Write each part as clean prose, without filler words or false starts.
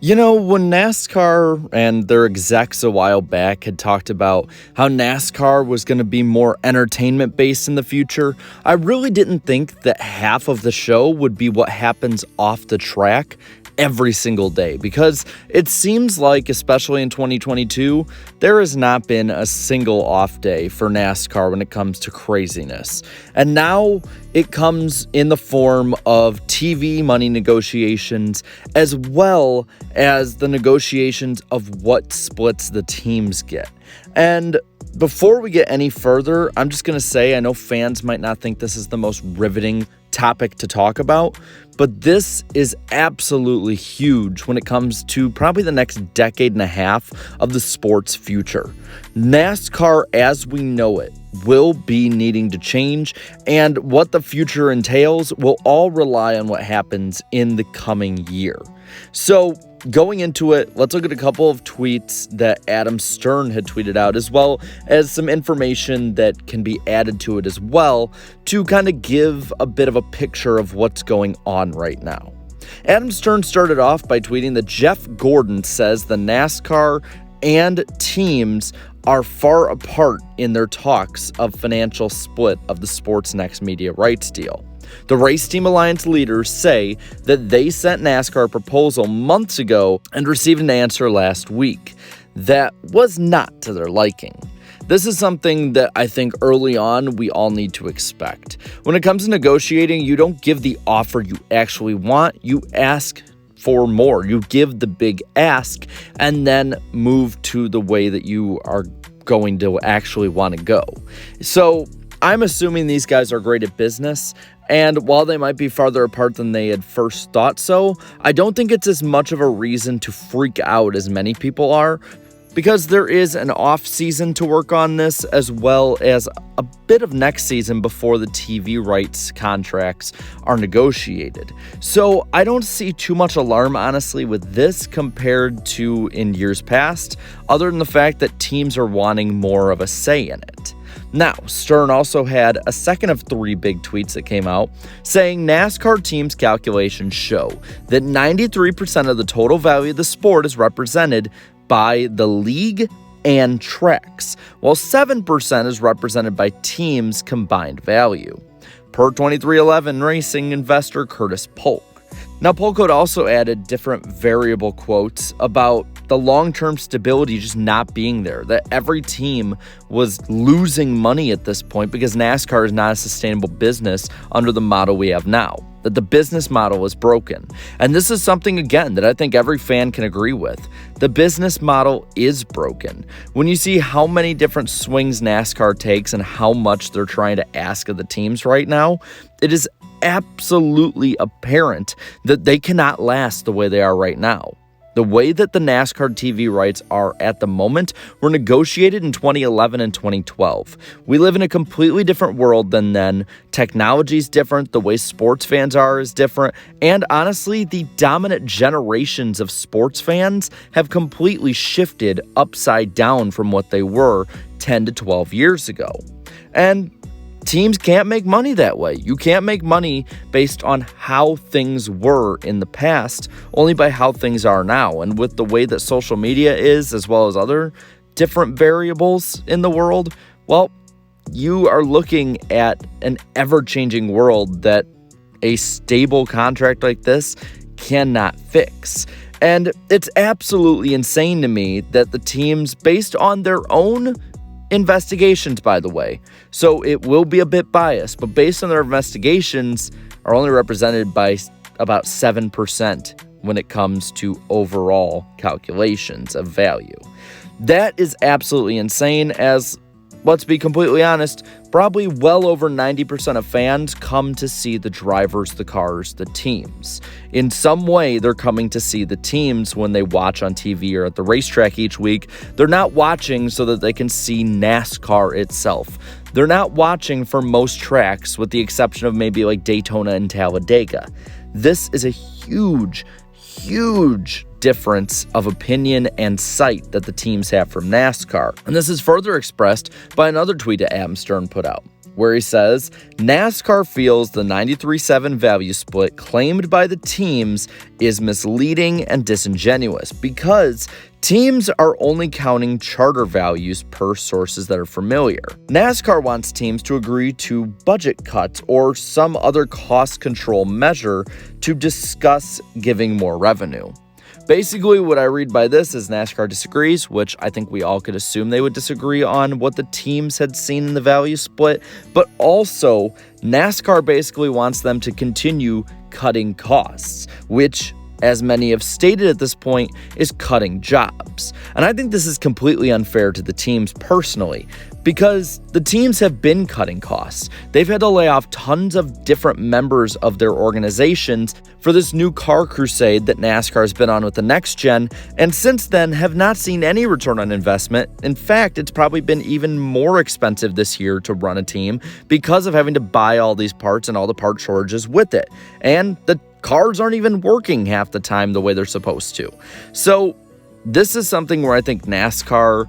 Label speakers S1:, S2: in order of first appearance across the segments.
S1: You know, when NASCAR and their execs a while back had talked about how NASCAR was going to be more entertainment-based in the future, I really didn't think that half of the show would be what happens off the track every single day, because it seems like, especially in 2022, there has not been a single off day for NASCAR when it comes to craziness. And now it comes in the form of TV money negotiations, as well as the negotiations of what splits the teams get. And before we get any further, I'm just going to say, I know fans might not think this is the most riveting topic to talk about, but this is absolutely huge when it comes to probably the next decade and a half of the sport's future. NASCAR as we know it will be needing to change, and what the future entails will all rely on what happens in the coming year. So going into it, let's look at a couple of tweets that Adam Stern had tweeted out, as well as some information that can be added to it as well to kind of give a bit of a picture of what's going on right now. Adam Stern started off by tweeting that Jeff Gordon says the NASCAR and teams are far apart in their talks of financial split of the sport's next media rights deal. The Race Team Alliance leaders say that they sent NASCAR a proposal months ago and received an answer last week that was not to their liking. This is something that I think early on we all need to expect. When it comes to negotiating, you don't give the offer you actually want, you ask for more. You give the big ask and then move to the way that you are going to actually want to go. So I'm assuming these guys are great at business, and while they might be farther apart than they had first thought so, I don't think it's as much of a reason to freak out as many people are, because there is an off season to work on this, as well as a bit of next season before the TV rights contracts are negotiated. So I don't see too much alarm, honestly, with this compared to in years past, other than the fact that teams are wanting more of a say in it. Now, Stern also had a second of three big tweets that came out saying NASCAR teams' calculations show that 93% of the total value of the sport is represented by the league and tracks, while 7% is represented by teams' combined value, per 2311 racing investor Curtis Polk. Now, Polk had also added different variable quotes about the long-term stability just not being there, that every team was losing money at this point because NASCAR is not a sustainable business under the model we have now, that the business model is broken. And this is something, again, that I think every fan can agree with. The business model is broken. When you see how many different swings NASCAR takes and how much they're trying to ask of the teams right now, it is absolutely apparent that they cannot last the way they are right now. The way that the NASCAR TV rights are at the moment were negotiated in 2011 and 2012. We live in a completely different world than then. Technology's different, the way sports fans are is different, and honestly, the dominant generations of sports fans have completely shifted upside down from what they were 10 to 12 years ago. And teams can't make money that way. You can't make money based on how things were in the past, only by how things are now. And with the way that social media is, as well as other different variables in the world, well, you are looking at an ever-changing world that a stable contract like this cannot fix. And it's absolutely insane to me that the teams, based on their own investigations, by the way, so it will be a bit biased, but based on their investigations, are only represented by about 7% when it comes to overall calculations of value. That is absolutely insane, as, let's be completely honest, probably well over 90% of fans come to see the drivers, the cars, the teams. In some way, they're coming to see the teams when they watch on TV or at the racetrack each week. They're not watching so that they can see NASCAR itself. They're not watching for most tracks, with the exception of maybe like Daytona and Talladega. This is a huge difference of opinion and sight that the teams have from NASCAR. And this is further expressed by another tweet that Adam Stern put out. where he says, NASCAR feels the 93-7 value split claimed by the teams is misleading and disingenuous because teams are only counting charter values per sources that are familiar. NASCAR wants teams to agree to budget cuts or some other cost control measure to discuss giving more revenue. Basically, what I read by this is NASCAR disagrees, which I think we all could assume they would disagree on what the teams had seen in the value split, but also NASCAR basically wants them to continue cutting costs, which, as many have stated at this point, is cutting jobs. And I think this is completely unfair to the teams personally, because the teams have been cutting costs. They've had to lay off tons of different members of their organizations for this new car crusade that NASCAR has been on with the next gen, and since then have not seen any return on investment. In fact, it's probably been even more expensive this year to run a team because of having to buy all these parts and all the part shortages with it. And the cars aren't even working half the time the way they're supposed to. So this is something where I think NASCAR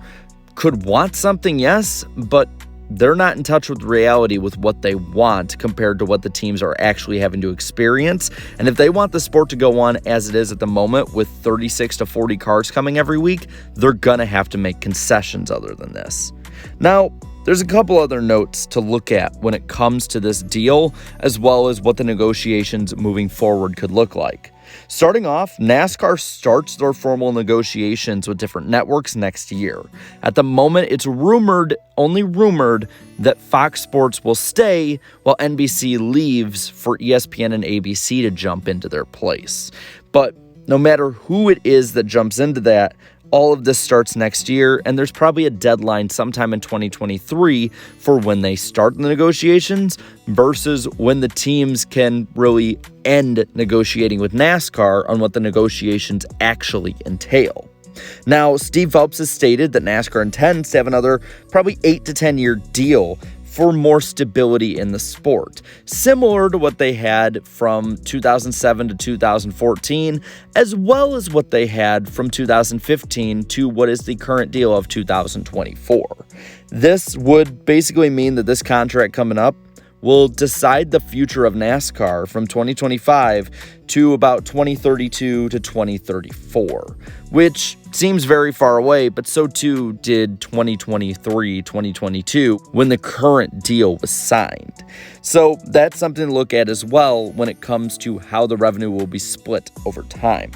S1: could want something, yes, but they're not in touch with reality with what they want compared to what the teams are actually having to experience. And if they want the sport to go on as it is at the moment with 36 to 40 cars coming every week, they're gonna have to make concessions other than this. Now, there's a couple other notes to look at when it comes to this deal, as well as what the negotiations moving forward could look like. Starting off, NASCAR starts their formal negotiations with different networks next year. At the moment, it's only rumored, that Fox Sports will stay while NBC leaves for ESPN and ABC to jump into their place. But no matter who it is that jumps into that, all of this starts next year, and there's probably a deadline sometime in 2023 for when they start the negotiations versus when the teams can really end negotiating with NASCAR on what the negotiations actually entail. Now, Steve Phelps has stated that NASCAR intends to have another probably 8 to 10 year deal for more stability in the sport, similar to what they had from 2007 to 2014, as well as what they had from 2015 to what is the current deal of 2024. This would basically mean that this contract coming up will decide the future of NASCAR from 2025 to about 2032 to 2034, which seems very far away, but so too did 2023, 2022, when the current deal was signed. So that's something to look at as well when it comes to how the revenue will be split over time.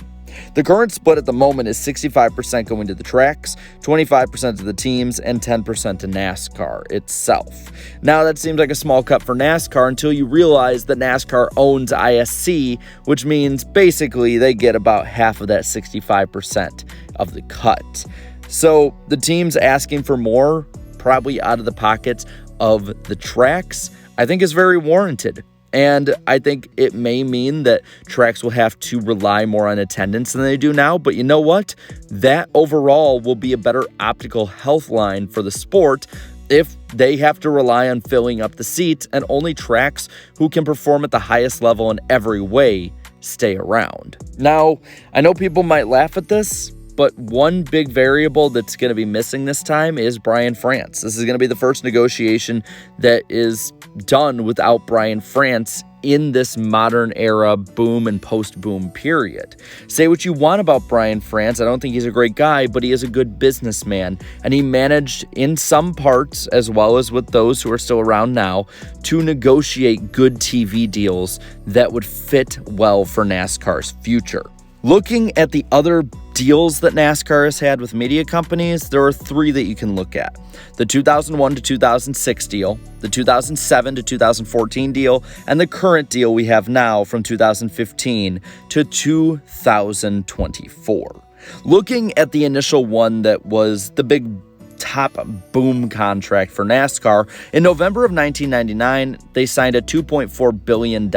S1: The current split at the moment is 65% going to the tracks, 25% to the teams, and 10% to NASCAR itself. Now, that seems like a small cut for NASCAR until you realize that NASCAR owns ISC, which means basically they get about half of that 65% of the cut. So the teams asking for more, probably out of the pockets of the tracks, I think is very warranted. And I think it may mean that tracks will have to rely more on attendance than they do now. But you know what? That overall will be a better optical health line for the sport if they have to rely on filling up the seats and only tracks who can perform at the highest level in every way stay around. Now, I know people might laugh at this, but one big variable that's going to be missing this time is Brian France. This is going to be the first negotiation that is done without Brian France in this modern era boom and post-boom period. Say what you want about Brian France. I don't think he's a great guy, but he is a good businessman, and he managed in some parts, as well as with those who are still around now, to negotiate good TV deals that would fit well for NASCAR's future. Looking at the other deals that NASCAR has had with media companies, there are three that you can look at. The 2001 to 2006 deal, the 2007 to 2014 deal, and the current deal we have now from 2015 to 2024. Looking at the initial one that was the big top boom contract for NASCAR, in November of 1999, they signed a $2.4 billion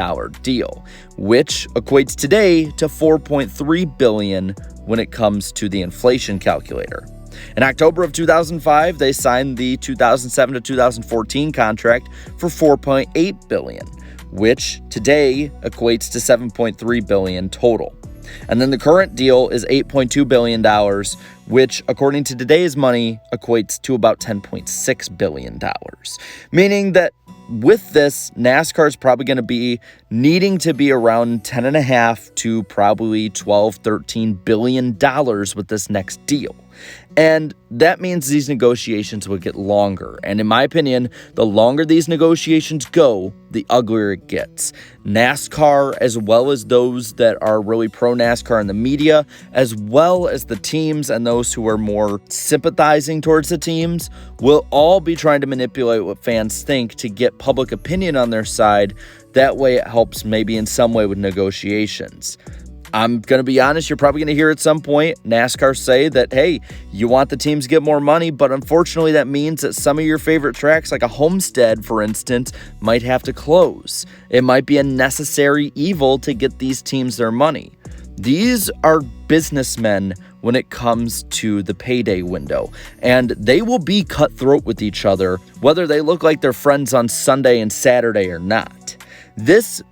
S1: deal, which equates today to $4.3 billion when it comes to the inflation calculator. In October of 2005, they signed the 2007 to 2014 contract for $4.8 billion, which today equates to $7.3 billion total. And then the current deal is $8.2 billion, which, according to today's money, equates to about $10.6 billion. Meaning that with this, NASCAR is probably going to be needing to be around 10.5 to probably 12, 13 billion dollars with this next deal. And that means these negotiations will get longer. And in my opinion, the longer these negotiations go, the uglier it gets. NASCAR, as well as those that are really pro NASCAR in the media, as well as the teams and those who are more sympathizing towards the teams, will all be trying to manipulate what fans think to get public opinion on their side. That way it helps maybe in some way with negotiations. I'm going to be honest, you're probably going to hear at some point NASCAR say that, hey, you want the teams to get more money, but unfortunately that means that some of your favorite tracks, like a Homestead, for instance, might have to close. It might be a necessary evil to get these teams their money. These are businessmen when it comes to the payday window, and they will be cutthroat with each other, whether they look like they're friends on Sunday and Saturday or not. This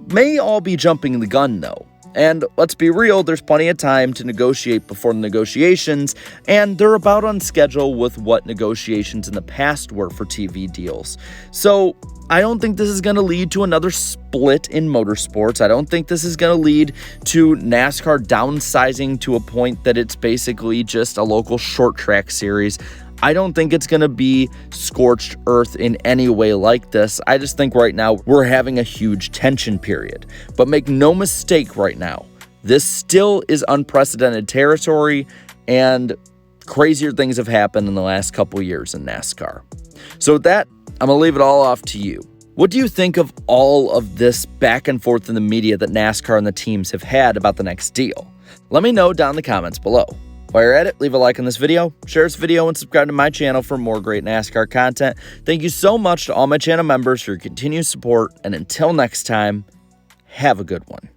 S1: may all be jumping the gun, though. And let's be real, there's plenty of time to negotiate before the negotiations, and they're about on schedule with what negotiations in the past were for TV deals. So I don't think this is going to lead to another split in motorsports. I don't think this is going to lead to NASCAR downsizing to a point that it's basically just a local short track series. I don't think it's going to be scorched earth in any way like this. I just think right now we're having a huge tension period. But make no mistake right now, this still is unprecedented territory, and crazier things have happened in the last couple years in NASCAR. So with that, I'm going to leave it all off to you. What do you think of all of this back and forth in the media that NASCAR and the teams have had about the next deal? Let me know down in the comments below. While you're at it, leave a like on this video, share this video, and subscribe to my channel for more great NASCAR content. Thank you so much to all my channel members for your continued support, and until next time, have a good one.